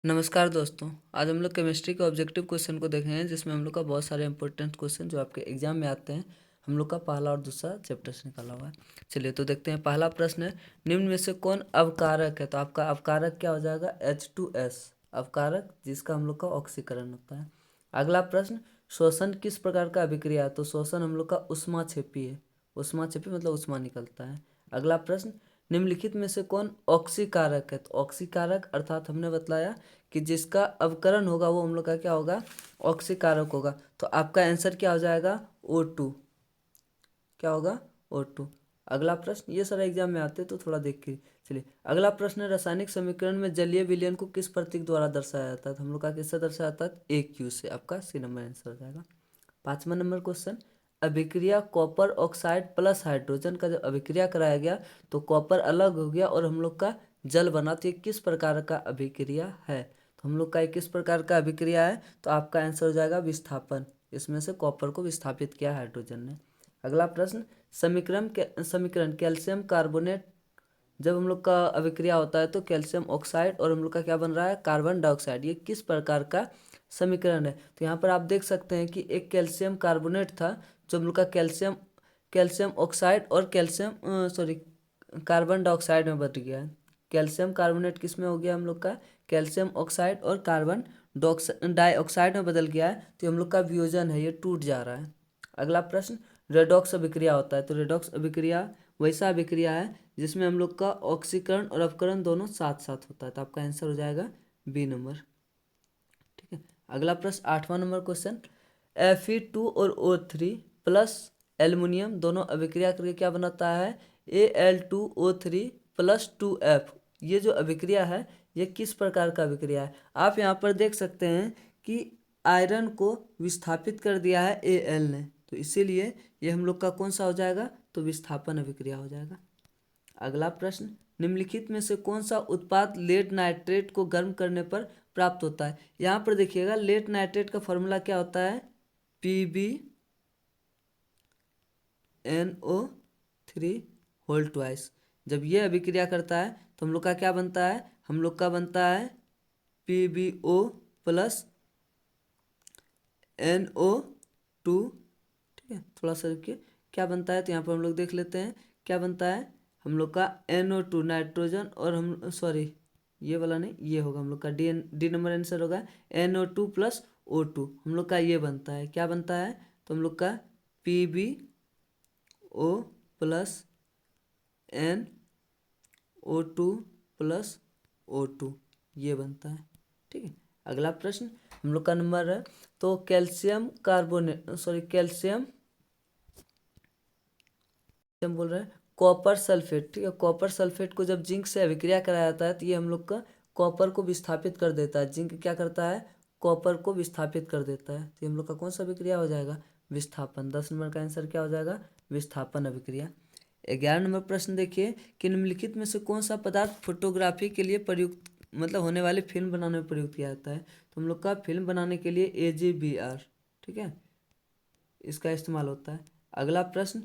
नमस्कार दोस्तों। आज हम लोग केमिस्ट्री के ऑब्जेक्टिव क्वेश्चन को देख रहे हैं, जिसमें हम लोग का बहुत सारे इंपॉर्टेंट क्वेश्चन जो आपके एग्जाम में आते हैं, हम लोग का पहला और दूसरा चैप्टर से निकाला हुआ है। चलिए तो देखते हैं। पहला प्रश्न है, निम्न में से कौन अवकारक है? तो आपका अवकारक क्या हो जाएगा? H2S अवकारक, जिसका हम लोग का ऑक्सीकरण होता है। अगला प्रश्न, शोषण किस प्रकार का अभिक्रिया है? तो शोषण हम लोग का ऊष्माक्षेपी है। ऊष्माक्षेपी मतलब ऊष्मा निकलता है। अगला प्रश्न, निम्नलिखित में से कौन ऑक्सीकारक है? तो ऑक्सीकारक अर्थात हमने बतलाया कि जिसका अवकरण होगा वो हम लोग का क्या होगा? ऑक्सीकारक होगा। तो आपका आंसर क्या हो जाएगा? O2। क्या होगा? O2। अगला प्रश्न, ये सारा एग्जाम में आते हैं तो थोड़ा देख के चलिए। अगला प्रश्न है, रासायनिक समीकरण में जलीय विलयन को किस प्रतीक द्वारा दर्शाया जाता है? तो हम लोग का किससे दर्शाया जाता है? AQ से। आपका C नंबर आंसर हो जाएगा। 5वां नंबर क्वेश्चन, अभिक्रिया कॉपर ऑक्साइड प्लस हाइड्रोजन का जब अभिक्रिया कराया गया तो कॉपर अलग हो गया और हम लोग का जल बना। तो ये किस प्रकार का अभिक्रिया है? तो हम लोग का किस प्रकार का अभिक्रिया है? तो आपका आंसर हो जाएगा विस्थापन। इसमें से कॉपर को विस्थापित किया हाइड्रोजन ने। अगला प्रश्न, समीकरण कैल्शियम कार्बोनेट जब हम लोग का अभिक्रिया होता है तो कैल्शियम ऑक्साइड और हम लोग का क्या बन रहा है? Carbon dioxide. ये किस प्रकार का समीकरण है? तो यहाँ पर आप देख सकते हैं कि एक कैल्शियम कार्बोनेट था, जो हम लोग का कैल्शियम कैल्शियम ऑक्साइड और कार्बन डाइऑक्साइड में बदल गया है। कैल्शियम कार्बोनेट किस में हो गया हम लोग का? कैल्शियम ऑक्साइड और कार्बन डाइऑक्साइड में बदल गया है। तो हम लोग का वियोजन है, ये टूट जा रहा है। अगला प्रश्न, रेडॉक्स अभिक्रिया होता है। तो रेडॉक्स अभिक्रिया वैसा अभिक्रिया है जिसमें हम लोग का ऑक्सीकरण और अपकरण दोनों साथ साथ होता है। तो आपका आंसर हो जाएगा B नंबर। ठीक है। अगला प्रश्न, 8वां नंबर क्वेश्चन, Fe2 और O3 प्लस एल्युमिनियम दोनों अभिक्रिया करके क्या बनाता है? Al2O3 plus 2F। ये जो अभिक्रिया है ये किस प्रकार का अभिक्रिया है? आप यहाँ पर देख सकते हैं कि आयरन को विस्थापित कर दिया है Al ने, तो इसीलिए ये हम लोग का कौन सा हो जाएगा? तो विस्थापन अभिक्रिया हो जाएगा। अगला प्रश्न, निम्नलिखित में से कौन सा उत्पाद लेड नाइट्रेट को गर्म करने पर प्राप्त होता है? यहाँ पर देखिएगा, लेड नाइट्रेट का फॉर्मूला क्या होता है? PbNO3 whole twice. जब ये अभिक्रिया करता है तो हम लोग का क्या बनता है? हम लोग का बनता है PbO प्लस NO2। ठीक है, थोड़ा सा रुकिए, क्या बनता है? तो यहाँ पर हम लोग देख लेते हैं क्या बनता है। हम लोग का NO2 नाइट्रोजन और ये वाला नहीं, ये होगा हम लोग का डी नंबर आंसर होगा। NO2 प्लस O2 हम लोग का ये बनता है, क्या बनता है? तो हम लोग का PbO plus NO2 plus O2 ये बनता है। ठीक है। अगला प्रश्न हम लोग का नंबर है, तो कैल्शियम हम बोल रहे हैं कॉपर सल्फेट। ठीक है, कॉपर सल्फेट को जब जिंक से अभिक्रिया कराया जाता है तो ये हम लोग का कॉपर को विस्थापित कर देता है। जिंक क्या करता है? कॉपर को विस्थापित कर देता है। तो हम लोग का कौन सा अभिक्रिया हो जाएगा? विस्थापन। 10 नंबर का आंसर क्या हो जाएगा? विस्थापन अभिक्रिया। 11 नंबर प्रश्न देखिए कि निम्नलिखित में से कौन सा पदार्थ फोटोग्राफी के लिए प्रयुक्त मतलब होने वाली फिल्म बनाने में प्रयुक्त किया जाता है? तो हम लोग का फिल्म बनाने के लिए AgBr, ठीक है, इसका इस्तेमाल होता है। अगला प्रश्न,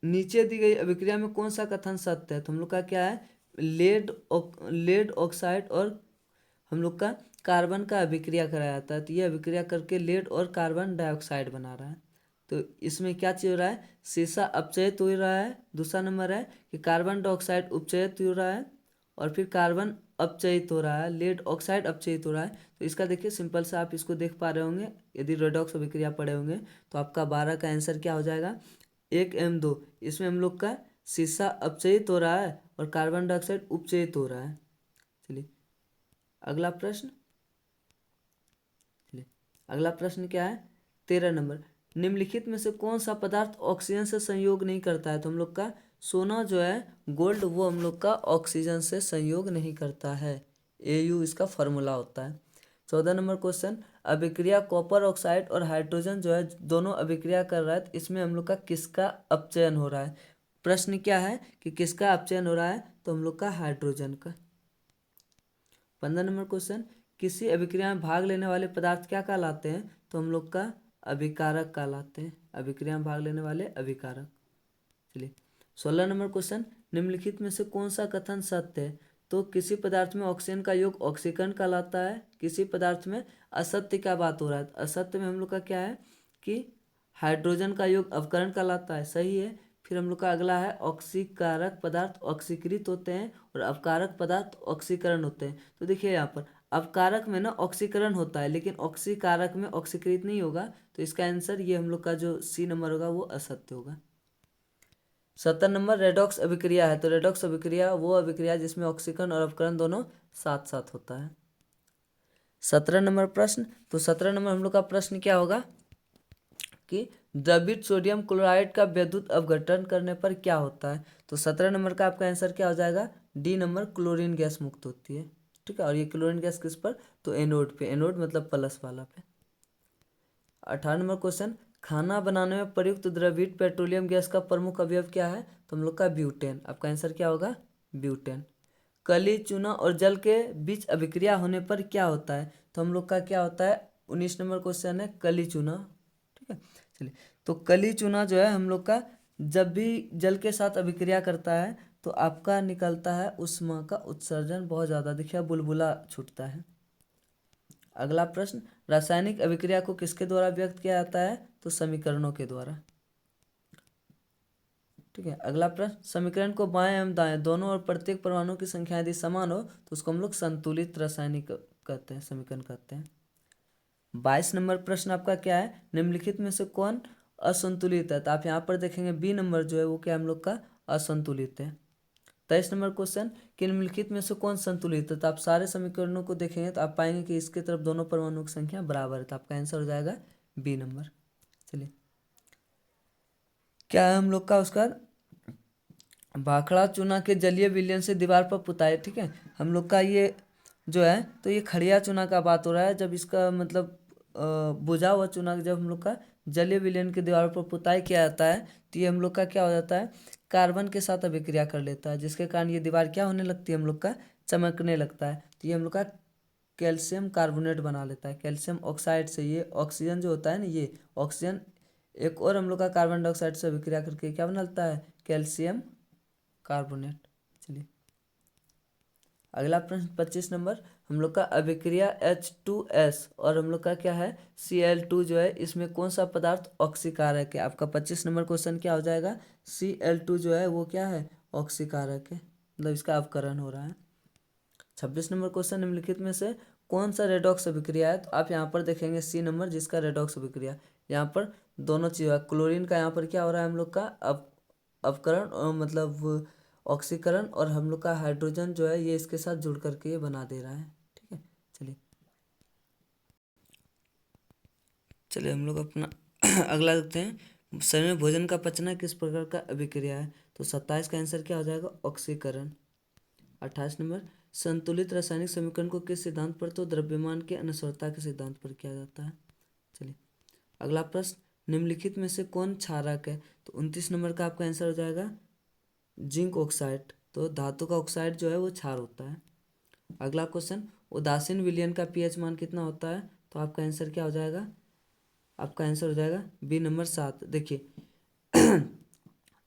नीचे दी गई अभिक्रिया में कौन सा कथन सत्य है? तो हम लोग का क्या है? लेड ऑक्साइड और हम लोग का कार्बन का अभिक्रिया कराया जाता है। तो ये अभिक्रिया करके लेड और कार्बन डाइऑक्साइड बना रहा है। तो इसमें क्या चीज हो रहा है? सीसा अपचयित हो रहा है। दूसरा नंबर है कि कार्बन डाइऑक्साइड उपचयित हो रहा है और फिर कार्बन अपचयित हो रहा है, लेड ऑक्साइड अपचयित हो रहा है। तो इसका देखिए सिंपल से आप इसको देख पा रहे होंगे, यदि रेडॉक्स अभिक्रिया पढ़े होंगे तो आपका 12 का आंसर क्या हो जाएगा? 1M2। इसमें हम लोग का शीशा अपचयित हो रहा है और कार्बन डाइऑक्साइड उपचयित हो रहा है। चलिए अगला प्रश्न। चलिए अगला प्रश्न क्या है? 13 नंबर, निम्नलिखित में से कौन सा पदार्थ ऑक्सीजन से संयोग नहीं करता है? तो हम लोग का सोना जो है, गोल्ड, वो हम लोग का ऑक्सीजन से संयोग नहीं करता है। AU इसका फॉर्मूला होता है। 14 नंबर क्वेश्चन, अभिक्रिया कॉपर ऑक्साइड और हाइड्रोजन जो है दोनों अभिक्रिया कर रहा है, तो इसमें हम लोग का किसका अपचयन हो रहा है? प्रश्न क्या है कि किसका अपचयन हो रहा है? तो हम लोग का हाइड्रोजन का। 15 नंबर क्वेश्चन, किसी अभिक्रिया में भाग लेने वाले पदार्थ क्या कहलाते हैं? तो हम लोग का अभिकारक कहलाते हैं। अभिक्रिया में भाग लेने वाले अभिकारक। चलिए 16 नंबर क्वेश्चन, निम्नलिखित में से कौन सा कथन सत्य है? तो किसी पदार्थ में ऑक्सीजन का योग ऑक्सीकरण कहलाता है। किसी पदार्थ में असत्य क्या बात हो रहा है, असत्य में हम लोग का क्या है कि हाइड्रोजन का योग अवकरण कहलाता है, सही है। फिर हम लोग का अगला है ऑक्सीकारक पदार्थ ऑक्सीकृत होते हैं और अवकारक पदार्थ ऑक्सीकरण होते हैं। तो देखिए यहाँ पर अवकारक में ना ऑक्सीकरण होता है लेकिन ऑक्सीकारक में ऑक्सीकृत नहीं होगा, तो इसका आंसर ये हम लोग का जो सी नंबर होगा वो असत्य होगा। 70 नंबर रेडॉक्स अभिक्रिया है। तो रेडॉक्स अभिक्रिया वो अभिक्रिया जिसमें ऑक्सीकरण और अवकरण दोनों साथ साथ होता है। 17 नंबर प्रश्न, तो 17 नंबर हम लोग का प्रश्न क्या होगा कि द्रवित सोडियम क्लोराइड का विद्युत अपघटन करने पर क्या होता है। तो 17 नंबर का आपका आंसर क्या हो जाएगा, डी नंबर, क्लोरीन गैस मुक्त होती है। ठीक है, और ये क्लोरीन गैस किस पर, तो एनोड पे, एनोड मतलब प्लस वाला पे। 18 नंबर क्वेश्चन, खाना बनाने में प्रयुक्त द्रवित पेट्रोलियम गैस का प्रमुख अवयव क्या है। तो हम लोग का ब्यूटेन, आपका आंसर क्या होगा, ब्यूटेन। कली चूना और जल के बीच अभिक्रिया होने पर क्या होता है। तो हम लोग का क्या होता है, 19 नंबर क्वेश्चन है कली चूना। ठीक है, चलिए, तो कली चूना जो है हम लोग का जब भी जल के साथ अभिक्रिया करता है तो आपका निकलता है ऊष्मा का उत्सर्जन बहुत ज़्यादा, देखिए बुलबुला छूटता है। अगला प्रश्न, रासायनिक अभिक्रिया को किसके द्वारा व्यक्त किया जाता है। तो समीकरणों के द्वारा। ठीक है, अगला प्रश्न, समीकरण को बाएं एवं दाएं दोनों और प्रत्येक परमाणु की संख्या यदि समान हो तो उसको हम लोग संतुलित रासायनिक कहते हैं, समीकरण कहते हैं। 22 नंबर प्रश्न आपका क्या है, निम्नलिखित में से कौन असंतुलित है। तो आप यहाँ पर देखेंगे बी नंबर जो है वो क्या हम लोग का असंतुलित है। 23 नंबर क्वेश्चन, कि निम्नलिखित में से कौन संतुलित है। तो आप सारे समीकरणों को देखेंगे तो आप पाएंगे कि इसके तरफ दोनों परमाणुओं की संख्या बराबर है, तो आपका आंसर हो जाएगा बी नंबर। चलिए, क्या है हम लोग का उसका भाखड़ा चूना के जलीय विलयन से दीवार पर पुताई। ठीक है, हम लोग का ये जो है तो ये खड़िया चूना का बात हो रहा है, जब इसका मतलब बुझा हुआ चूना जब हम लोग का जलीय विलयन की दीवार पर पुताई किया जाता है तो ये हम लोग का क्या हो जाता है, कार्बन के साथ अभिक्रिया कर लेता है, जिसके कारण ये दीवार क्या होने लगती है, हम लोग का चमकने लगता है। तो ये हम लोग का कैल्शियम कार्बोनेट बना लेता है, कैल्शियम ऑक्साइड से। ये ऑक्सीजन जो होता है ना, ये ऑक्सीजन एक और हम लोग का कार्बन डाइऑक्साइड से अभिक्रिया करके क्या बनाता है, कैल्शियम कार्बोनेट। चलिए, अगला प्रश्न 25 नंबर, हम लोग का अभिक्रिया H2S और हम लोग का क्या है Cl2 जो है, इसमें कौन सा पदार्थ ऑक्सीकारक है। आपका 25 नंबर क्वेश्चन क्या हो जाएगा, Cl2 जो है वो क्या है, ऑक्सीकारक है, मतलब इसका अवकरण हो रहा है। 26 नंबर क्वेश्चन, निम्नलिखित में से कौन सा रेडॉक्स अभिक्रिया है। तो आप यहाँ पर देखेंगे सी नंबर, जिसका रेडॉक्स अभिक्रिया, यहाँ पर दोनों चीज़ है, क्लोरीन का यहाँ पर क्या हो रहा है हम लोग का अवकरण, मतलब ऑक्सीकरण, और हम लोग का हाइड्रोजन जो है ये इसके साथ जुड़ करके ये बना दे रहा है। ठीक है, चलिए चलिए हम लोग अपना अगला देखते हैं, शरीर में भोजन का पचना किस प्रकार का अभिक्रिया है। तो 27 का आंसर क्या हो जाएगा, ऑक्सीकरण। 28 नंबर, संतुलित रासायनिक समीकरण को किस सिद्धांत पर, तो द्रव्यमान के अनस्वरता के सिद्धांत पर किया जाता है। चलिए, अगला प्रश्न, निम्नलिखित में से कौन क्षारक है। तो 29 नंबर का आपका आंसर हो जाएगा जिंक ऑक्साइड। तो धातु का ऑक्साइड जो है वो क्षार होता है। अगला क्वेश्चन, उदासीन विलयन का पीएच मान कितना होता है। तो आपका आंसर क्या हो जाएगा, आपका आंसर हो जाएगा बी नंबर 7। देखिए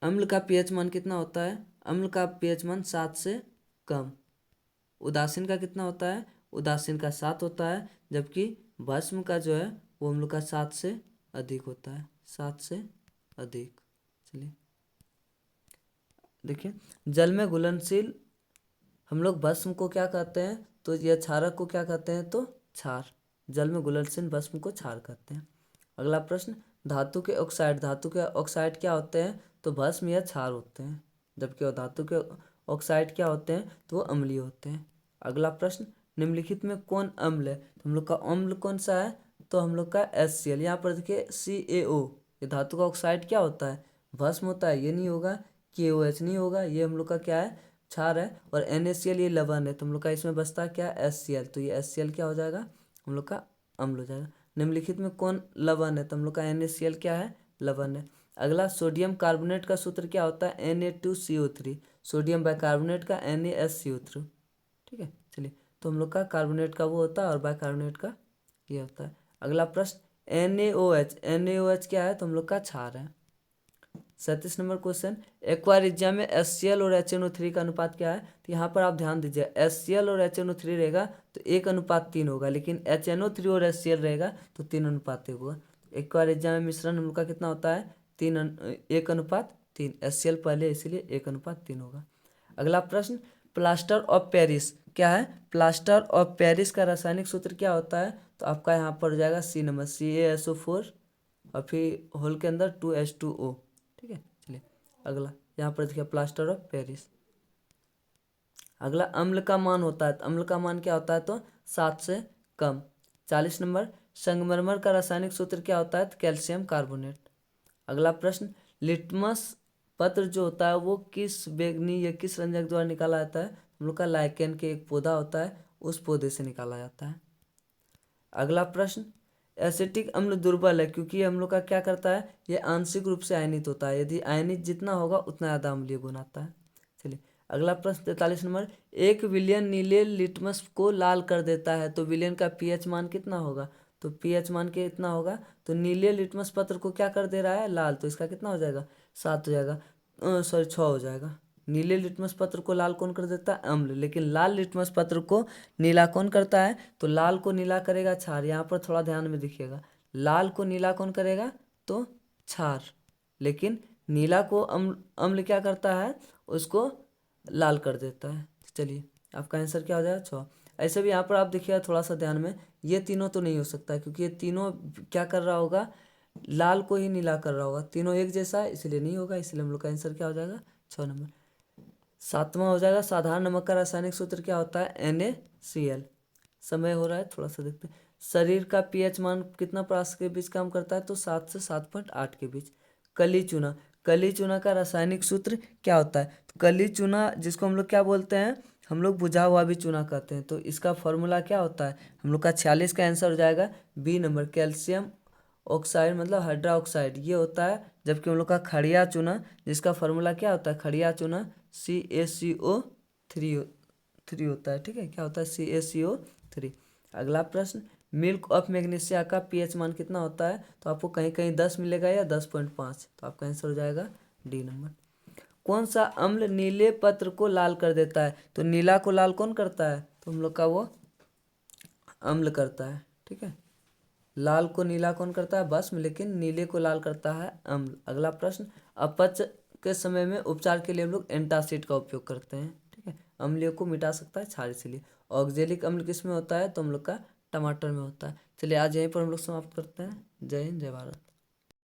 अम्ल का पीएच मान कितना होता है, अम्ल का पीएच मान 7 से कम। उदासीन का कितना होता है, उदासीन का 7 होता है, जबकि भस्म का जो है वो हम लोग का 7 से अधिक होता है, 7 से अधिक। चलिए, देखिए जल में घुलनशील हम लोग भस्म को क्या कहते हैं, तो यह क्षारक को क्या कहते हैं, तो क्षार। जल में घुलनशील भस्म को क्षार कहते हैं। अगला प्रश्न, धातु के ऑक्साइड, धातु के ऑक्साइड क्या होते हैं, तो भस्म या क्षार होते हैं, जबकि धातु के ऑक्साइड क्या होते हैं, तो वो अम्लीय होते हैं। अगला प्रश्न, निम्नलिखित में कौन अम्ल है। तो हम लोग का अम्ल कौन सा है, तो हम लोग का HCl। यहाँ पर देखिए CaO, ये धातु का ऑक्साइड क्या होता है, भस्म होता है, ये नहीं होगा, KOH नहीं होगा, ये हम लोग का क्या है, क्षार है। और NaCl ये लवण है, तो हम लोग का इसमें बचता है क्या, HCl। तो ये HCl क्या हो जाएगा, हम लोग का अम्ल हो जाएगा। निम्नलिखित में कौन लवण है, तो हम लोग का NaCl क्या है, लवण है। अगला, सोडियम कार्बोनेट का सूत्र क्या होता है, Na2CO3। सोडियम बाइकार्बोनेट का NaSCO3। ठीक है, चलिए, तो हम लोग का कार्बोनेट का वो होता है और बाइकार्बोनेट का ये होता है। अगला प्रश्न, NaOH, NaOH क्या है, तो हम लोग का क्षार है। 37 नंबर क्वेश्चन, एक्वारिजिया में HCl और HNO3 का अनुपात क्या है? तो यहाँ पर आप ध्यान दीजिए, HCl और HNO3 रहेगा तो 1:3 होगा, लेकिन HNO3 और HCl रहेगा तो 3:1 होगा। एक्वारिजिया में मिश्रण हम लोग का कितना होता है? 1:3। HCl पहले इसीलिए 1:3 होगा। अगला प्रश्न, प्लास्टर ऑफ पेरिस क्या है? प्लास्टर ऑफ पेरिस का रासायनिक सूत्र क्या होता है? तो आपका यहाँ पर हो जाएगा सी नंबर, CaSO4 और फिर होल के अंदर 2H2O। ठीक है, चलिए अगला यहाँ पर देखिए प्लास्टर ऑफ पेरिस। अगला अम्ल का मान होता है, तो अम्ल का मान क्या होता है? तो 7 से कम। 40 नंबर, संगमरमर का रासायनिक सूत्र क्या होता है? तो कैल्शियम कार्बोनेट। अगला प्रश्न, लिटमस पत्र जो होता है वो किस बैंगनी या किस रंजक द्वारा निकाला जाता है? हम लोग का लाइकेन के एक पौधा होता है, उस पौधे से निकाला जाता है। अगला प्रश्न, एसिटिक अम्ल दुर्बल है क्योंकि हम लोग का क्या करता है? ये आंशिक रूप से आयनित होता है, यदि आयनित जितना होगा उतना ज़्यादा अम्लीय गुण आता है। चलिए अगला प्रश्न 43 नंबर, 1 विलियन नीले लिटमस को लाल कर देता है, तो विलियन का पीएच मान कितना होगा? तो पीएच मान के इतना होगा, तो नीले लिटमस पत्र को क्या कर दे रहा है? लाल, तो इसका कितना हो जाएगा? 7 हो जाएगा, सॉरी 6 हो जाएगा। नीले लिटमस पत्र को लाल कौन कर देता है? अम्ल। लेकिन लाल लिटमस पत्र को नीला कौन करता है? तो लाल को नीला करेगा क्षार। यहाँ पर थोड़ा ध्यान में देखिएगा, लाल को नीला कौन करेगा? तो क्षार। लेकिन नीला को अम्ल क्या करता है? उसको लाल कर देता है। चलिए आपका आंसर क्या हो जाएगा? 6। ऐसे भी यहाँ पर आप देखिएगा थोड़ा सा ध्यान में, ये तीनों तो नहीं हो सकता क्योंकि ये तीनों क्या कर रहा होगा? लाल को ही नीला कर रहा होगा, तीनों एक जैसा है इसलिए नहीं होगा, इसलिए हम लोग का आंसर क्या हो जाएगा? 6 नंबर। 7वां हो जाएगा, साधारण नमक का रासायनिक सूत्र क्या होता है? NaCl। समय हो रहा है, थोड़ा सा देखते हैं। शरीर का पीएच मान कितना परास के बीच काम करता है? तो 7 से 7.8 के बीच। कली चूना, कली चूना का रासायनिक सूत्र क्या होता है? तो कली चूना जिसको हम लोग क्या बोलते हैं? हम लोग बुझा हुआ भी चूना कहते हैं, तो इसका फॉर्मूला क्या होता है? हम लोग का 46 का आंसर हो जाएगा बी नंबर, कैल्शियम ऑक्साइड मतलब हाइड्रा ऑक्साइड ये होता है। जबकि हम लोग का खड़िया चूना जिसका फॉर्मूला क्या होता है? खड़िया चूना CaCO3 होता है। ठीक है, क्या होता है? CaCO3। अगला प्रश्न, मिल्क ऑफ मैग्नीशिया का पीएच मान कितना होता है? तो आपको कहीं कहीं 10 मिलेगा या 10.5, तो आपका आंसर हो जाएगा डी नंबर। कौन सा अम्ल नीले पत्र को लाल कर देता है? तो नीला को लाल कौन करता है? तो हम लोग का वो अम्ल करता है। ठीक है, लाल को नीला कौन करता है? भस्म, लेकिन नीले को लाल करता है अम्ल। अगला प्रश्न, अपच के समय में उपचार के लिए हम लोग एंटासिड का उपयोग करते हैं। ठीक है, अम्लियों को मिटा सकता है क्षार, इसलिए। ऑक्जेलिक अम्ल किस में होता है? तो हम लोग का टमाटर में होता है। चलिए आज यहीं पर हम लोग समाप्त करते हैं। जय हिंद, जय भारत।